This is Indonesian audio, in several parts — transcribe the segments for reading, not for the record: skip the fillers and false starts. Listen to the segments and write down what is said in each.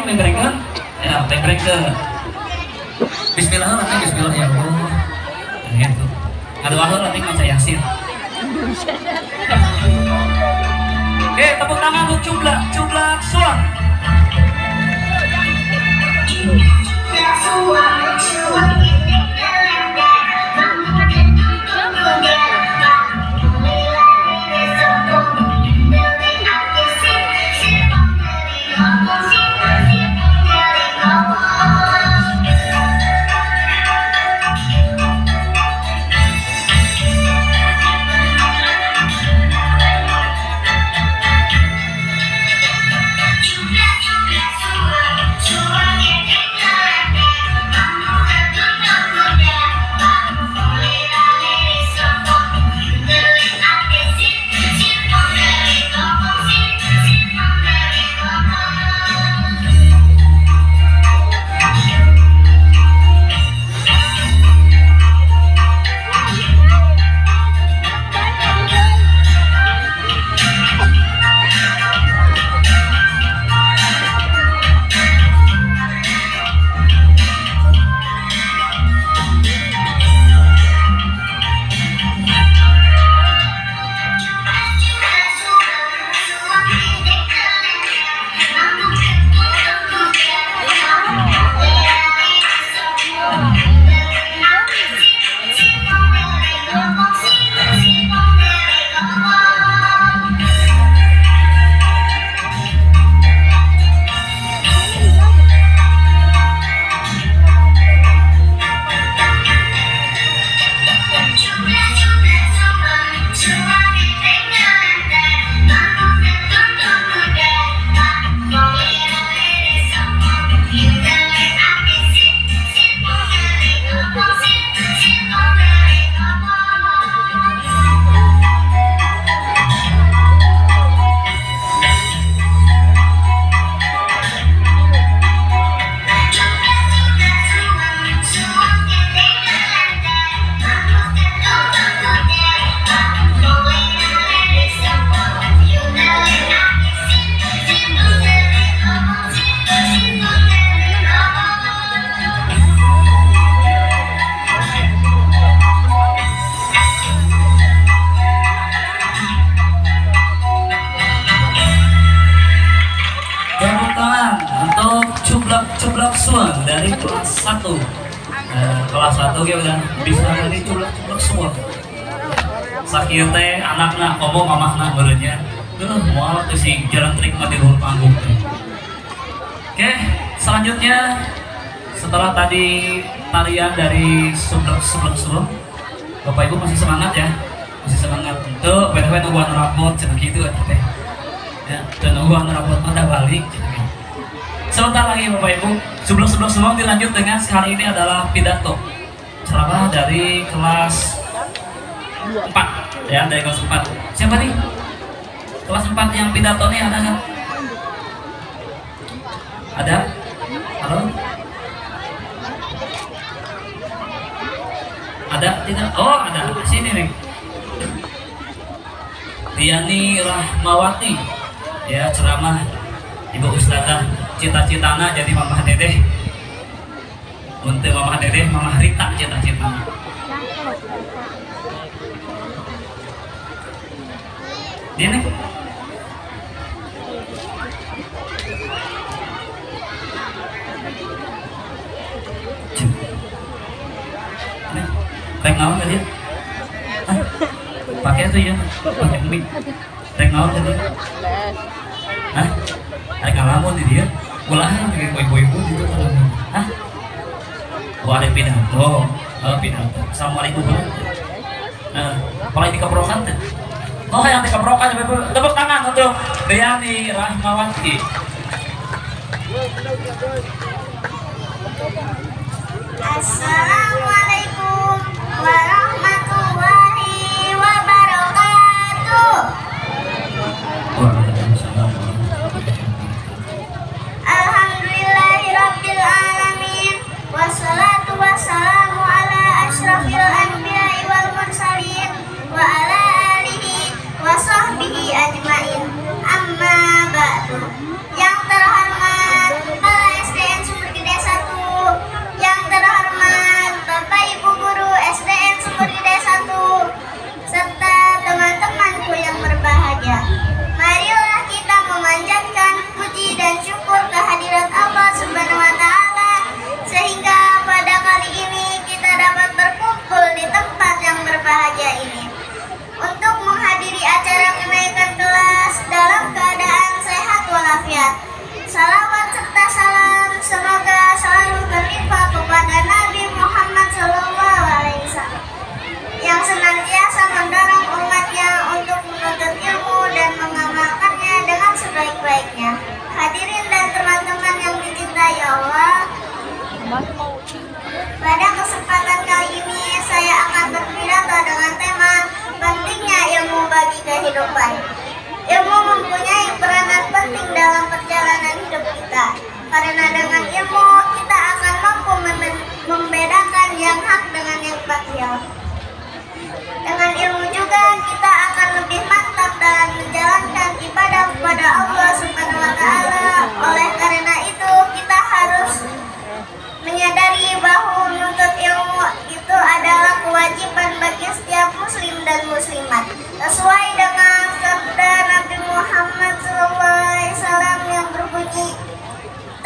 memberikan ya memberikan Bismillah nanti Bismillah ya Allah gitu aduh akhir nanti baca Yasin. Oke tepuk tangan untuk Cublak Suang. Cublak Suang dari kelas 1 kelas 1 ya udah bisa dari Cublak Suang sakit teh anaknya ngomong mamahna berenya mau tuh si jalan trik mati luar panggung teh. Oke selanjutnya setelah tadi tarian dari Cublak Suang Bapak Ibu masih semangat ya masih semangat untuk bener-bener nungguan rapot cina gitu teh ya dan nungguan rapot pada balik sebentar lagi Bapak Ibu sebelum semua dilanjut dengan hari ini adalah pidato ceramah dari kelas 4 ya dari kelas 4 siapa nih kelas 4 yang pidato nih ada kan ada halo ada tidak oh ada sini nih Diani Rahmawati ya ceramah Ibu Ustazah cita-citana jadi Mamah Dedeh untuk Mamah Dedeh Mamah Rita cita-citana dia nih reng naon tadi pakai itu ya pakai mic reng naon tadi hah ada ngalamun di dia gulahan dengan ibu-ibu gitu hah wah ada pidato pidato assalamualaikum kalau di keprokan tuh oh yang di keprokan tepuk tangan untuk Diani Rahmawati. Assalamualaikum warahmatullahi wabarakatuh. Alhamdulillahirabbil alamin wassalatu wassalamu ala asyrafil anbiya'i wal mursalin wa ala alihi wa sahbihi ajmain amma ba'du. Yang terhormat karena dengan ilmu kita akan mampu membedakan yang hak dengan yang batil. Dengan ilmu juga kita akan lebih mantap dalam menjalankan ibadah kepada Allah Subhanahu wa Ta'ala. Oleh karena itu, kita harus menyadari bahwa menuntut ilmu itu adalah kewajiban bagi setiap muslim dan muslimat, sesuai dengan sabda Nabi Muhammad SAW yang berbunyi,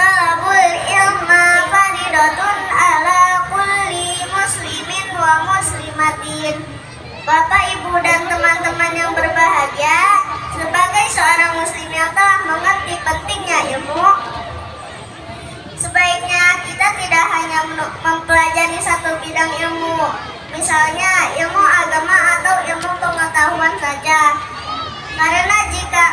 talabul ilma faridatun ala kulli muslimin wa muslimatin. Bapak, Ibu, dan teman-teman yang berbahagia, sebagai seorang muslim yang telah mengerti pentingnya ilmu, sebaiknya kita tidak hanya mempelajari satu bidang ilmu, misalnya ilmu agama atau ilmu pengetahuan saja. Karena jika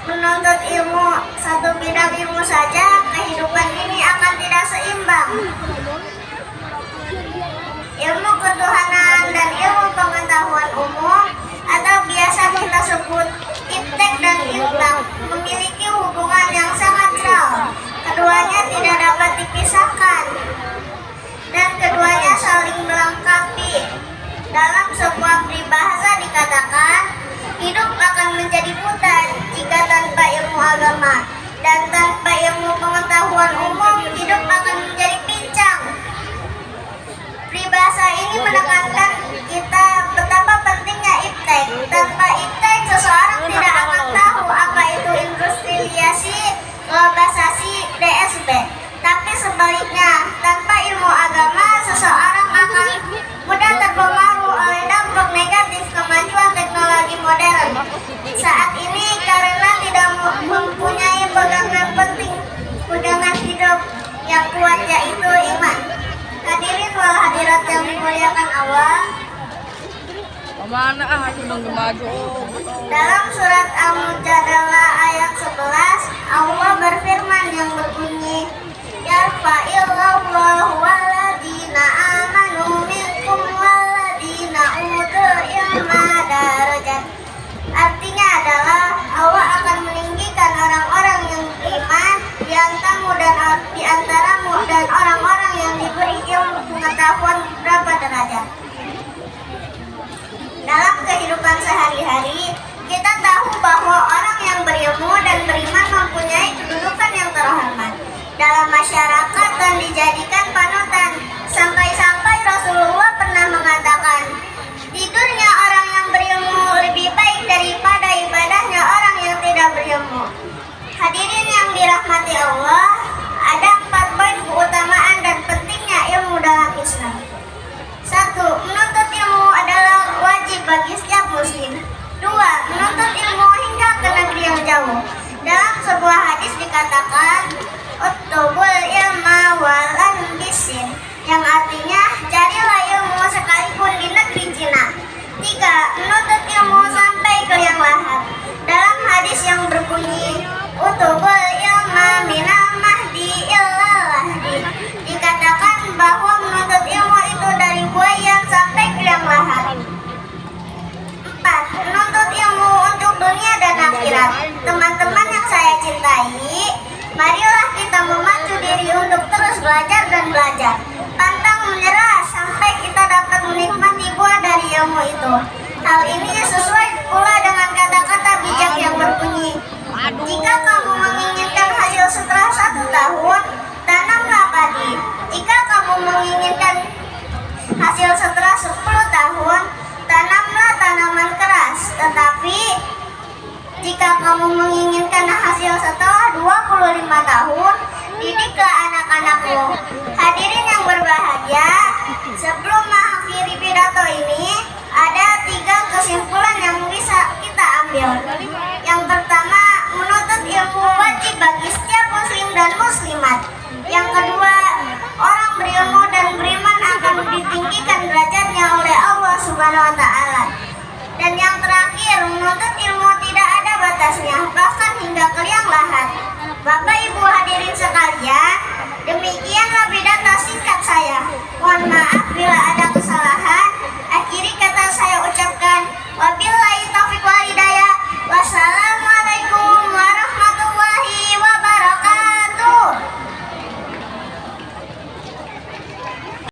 menuntut ilmu satu bidang ilmu saja, kehidupan ini akan tidak seimbang. Ilmu ketuhanan dan ilmu pengetahuan umum atau biasa kita sebut iptek dan ilmu memiliki hubungan yang sangat erat. Keduanya tidak dapat dipisahkan dan keduanya saling melengkapi. Dalam sebuah peribahasa dikatakan, hidup akan menjadi buta jika tanpa ilmu agama, dan tanpa ilmu pengetahuan umum hidup akan menjadi pincang. Peribahasa ini menekankan kita betapa pentingnya iptek. Tanpa iptek, seseorang tidak akan tahu apa itu industrialisasi, globalisasi, DSB. Tapi sebaliknya, tanpa ilmu agama, seseorang akan mudah terpengaruh oleh dampak negatif kemajuan teknologi modern. Saat ini karena tidak mempunyai pegangan hidup yang kuat, yaitu iman. Hadirin wal hadirat yang dimuliakan Allah, dalam surat Al-Mujadalah ayat 11, Allah berfirman yang berbunyi, yarfa'illahu waladina amanu minkum waladina utul ilma darajat. Artinya adalah Allah akan meninggikan orang-orang yang beriman di antaramu dan orang-orang yang diberi ilmu pengetahuan beberapa derajat. Dalam kehidupan sehari-hari, kita tahu bahwa orang yang berilmu dan beriman mempunyai kedudukan yang terhormat dalam masyarakat dan dijadikan panutan. Sampai-sampai Rasulullah pernah mengatakan, tidurnya orang yang berilmu lebih baik daripada ibadahnya orang yang tidak berilmu. Hadirin yang dirahmati Allah, ada 4 poin keutamaan dan pentingnya ilmu dalam Islam. 1. Menuntut ilmu adalah wajib bagi setiap muslim. 2. Menuntut ilmu hingga ke negeri yang jauh. Dalam sebuah hadis dikatakan, uttubul ilma walan bisin, yang artinya carilah ilmu sekalipun di negeri Cina. 3. Menuntut ilmu sampai ke liang lahat. Dalam hadis yang berbunyi, utubul ilma minal mahdi illal lahdi, dikatakan bahwa menuntut ilmu itu dari buaya sampai ke liang lahat. 4. Menuntut ilmu untuk dunia dan akhirat. Teman-teman yang saya cintai, marilah kita memacu diri untuk terus belajar dan belajar, pantang menyerah sampai kita dapat menikmati buah dari ilmu itu. Hal ini sesuai pula dengan kata-kata bijak yang berbunyi, jika kamu menginginkan hasil setelah 1 tahun, tanamlah padi. Jika kamu menginginkan hasil setelah 10 tahun, tanamlah tanaman keras. Tetapi jika kamu menginginkan hasil setelah 25 tahun, didiklah anak-anakmu. Hadirin yang berbahagia, sebelum mengakhiri pidato ini, ada 3 kesimpulan yang bisa kita ambil. Yang pertama, menuntut ilmu wajib bagi setiap muslim dan muslimat. Yang kedua, orang berilmu dan beriman akan ditinggikan derajatnya oleh Allah Subhanahu wa Ta'ala. Dan yang terakhir, menuntut ilmu tidak ada batasnya, bahkan hingga ke liang lahat. Bapak Ibu hadirin sekalian,